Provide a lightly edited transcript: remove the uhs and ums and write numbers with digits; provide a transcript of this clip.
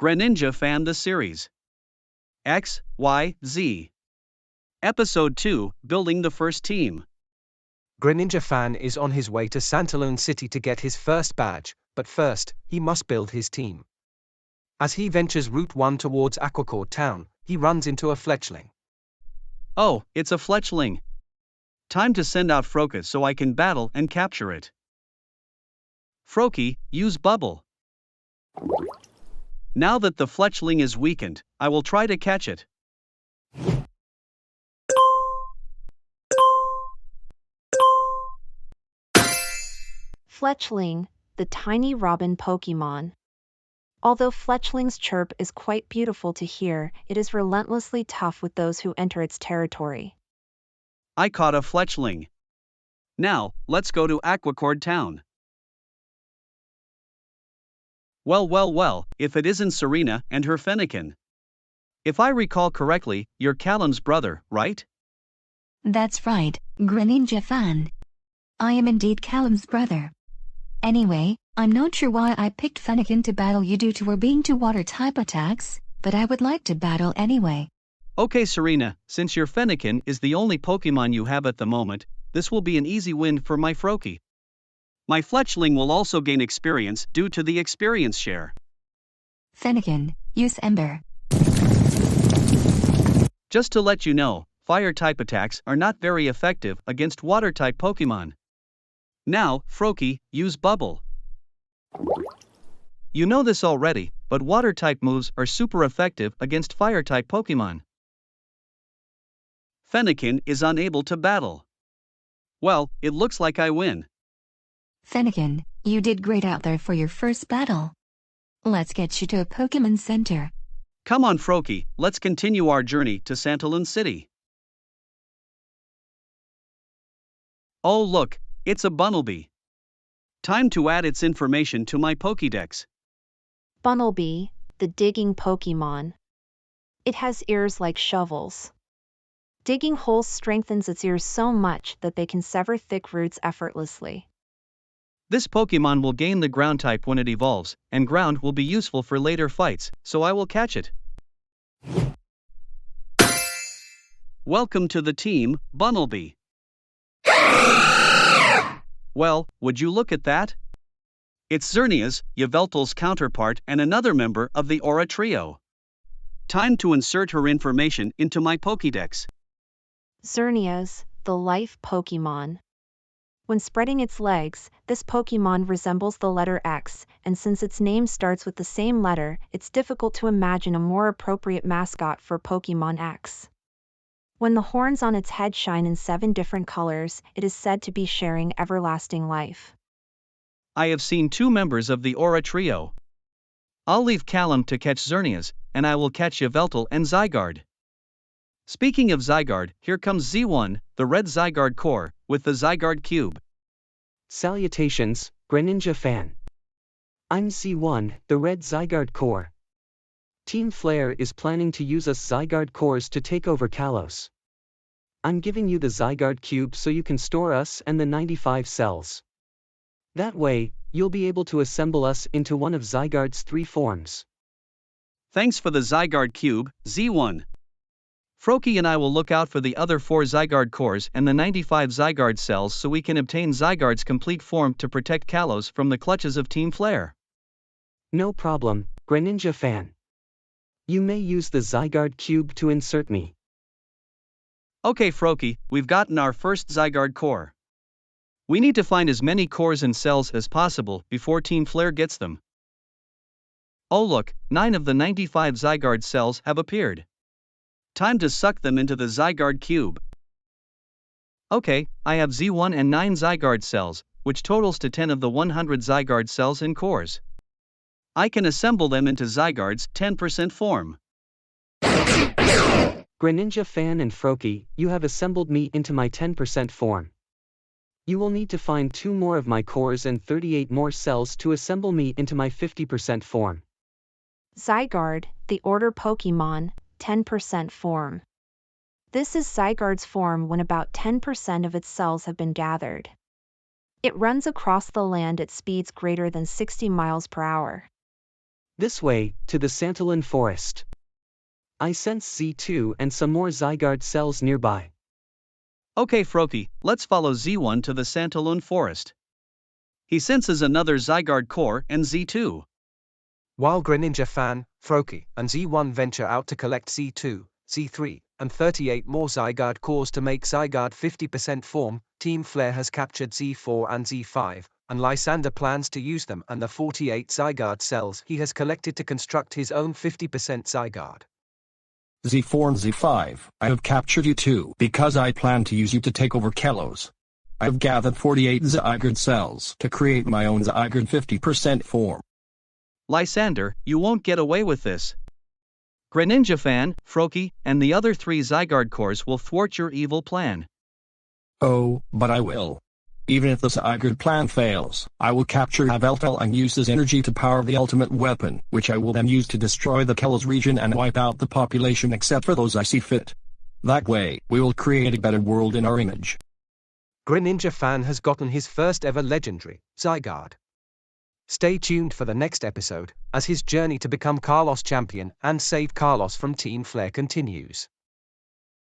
Greninja Fan the Series. XYZ. Episode 2, Building the First Team. Greninja Fan is on his way to Santalune City to get his first badge, but first, he must build his team. As he ventures Route 1 towards Aquacore Town, he runs into a fletchling. Oh, it's a fletchling. Time to send out Froakie so I can battle and capture it. Froakie, use Bubble. Now that the fletchling is weakened, I will try to catch it. Fletchling, the tiny robin Pokemon. Although Fletchling's chirp is quite beautiful to hear, it is relentlessly tough with those who enter its territory. I caught a fletchling. Now, let's go to Aquacore Town. Well, if it isn't Serena and her Fennekin. If I recall correctly, you're Callum's brother, right? That's right, Greninja Fan. I am indeed Callum's brother. Anyway, I'm not sure why I picked Fennekin to battle you due to her being two water-type attacks, but I would like to battle anyway. Okay Serena, since your Fennekin is the only Pokemon you have at the moment, this will be an easy win for my Froakie. My fletchling will also gain experience due to the experience share. Fennekin, use Ember. Just to let you know, fire-type attacks are not very effective against water-type Pokemon. Now, Froakie, use Bubble. You know this already, but water-type moves are super effective against fire-type Pokemon. Fennekin is unable to battle. Well, it looks like I win. Fennekin, you did great out there for your first battle. Let's get you to a Pokemon Center. Come on Froakie, let's continue our journey to Santalune City. Oh look, it's a Bunnelby. Time to add its information to my Pokédex. Bunnelby, the digging Pokemon. It has ears like shovels. Digging holes strengthens its ears so much that they can sever thick roots effortlessly. This Pokemon will gain the ground type when it evolves, and ground will be useful for later fights, so I will catch it. Welcome to the team, Bunnelby. Well, would you look at that? It's Xerneas, Yveltal's counterpart and another member of the Aura Trio. Time to insert her information into my Pokédex. Xerneas, the life Pokemon. When spreading its legs, this Pokemon resembles the letter X, and since its name starts with the same letter, it's difficult to imagine a more appropriate mascot for Pokemon X. When the horns on its head shine in 7 different colors, it is said to be sharing everlasting life. I have seen 2 members of the Aura Trio. I'll leave Callum to catch Xerneas, and I will catch Yveltal and Zygarde. Speaking of Zygarde, here comes Z1, the red Zygarde Core, with the Zygarde Cube. Salutations, Greninja Fan. I'm Z1, the red Zygarde Core. Team Flare is planning to use us Zygarde Cores to take over Kalos. I'm giving you the Zygarde Cube so you can store us and the 95 cells. That way, you'll be able to assemble us into one of Zygarde's 3 forms. Thanks for the Zygarde Cube, Z1. Froakie and I will look out for the other 4 Zygarde Cores and the 95 Zygarde cells so we can obtain Zygarde's complete form to protect Kalos from the clutches of Team Flare. No problem, Greninja Fan. You may use the Zygarde Cube to insert me. Okay Froakie, we've gotten our first Zygarde Core. We need to find as many cores and cells as possible before Team Flare gets them. Oh look, 9 of the 95 Zygarde cells have appeared. Time to suck them into the Zygarde Cube. Okay, I have Z1 and 9 Zygarde cells, which totals to 10 of the 100 Zygarde cells and cores. I can assemble them into Zygarde's 10% form. Greninja Fan and Froakie, you have assembled me into my 10% form. You will need to find 2 more of my cores and 38 more cells to assemble me into my 50% form. Zygarde, the order Pokemon, 10% form. This is Zygarde's form when about 10% of its cells have been gathered. It runs across the land at speeds greater than 60 miles per hour. This way, to the Santalune forest. I sense Z2 and some more Zygarde cells nearby. Okay, Froakie, let's follow Z1 to the Santalune forest. He senses another Zygarde Core and Z2. While Greninja Fan, Froakie, and Z1 venture out to collect Z2, Z3, and 38 more Zygarde Cores to make Zygarde 50% form, Team Flare has captured Z4 and Z5, and Lysander plans to use them and the 48 Zygarde cells he has collected to construct his own 50% Zygarde. Z4 and Z5, I have captured you too because I plan to use you to take over Kalos. I have gathered 48 Zygarde cells to create my own Zygarde 50% form. Lysander, you won't get away with this. Greninja Fan, Froakie, and the other 3 Zygarde Cores will thwart your evil plan. Oh, but I will. Even if the Zygarde plan fails, I will capture Yveltal and use his energy to power the ultimate weapon, which I will then use to destroy the Kalos region and wipe out the population except for those I see fit. That way, we will create a better world in our image. Greninja Fan has gotten his first ever legendary, Zygarde. Stay tuned for the next episode, as his journey to become Kalos champion and save Kalos from Team Flare continues.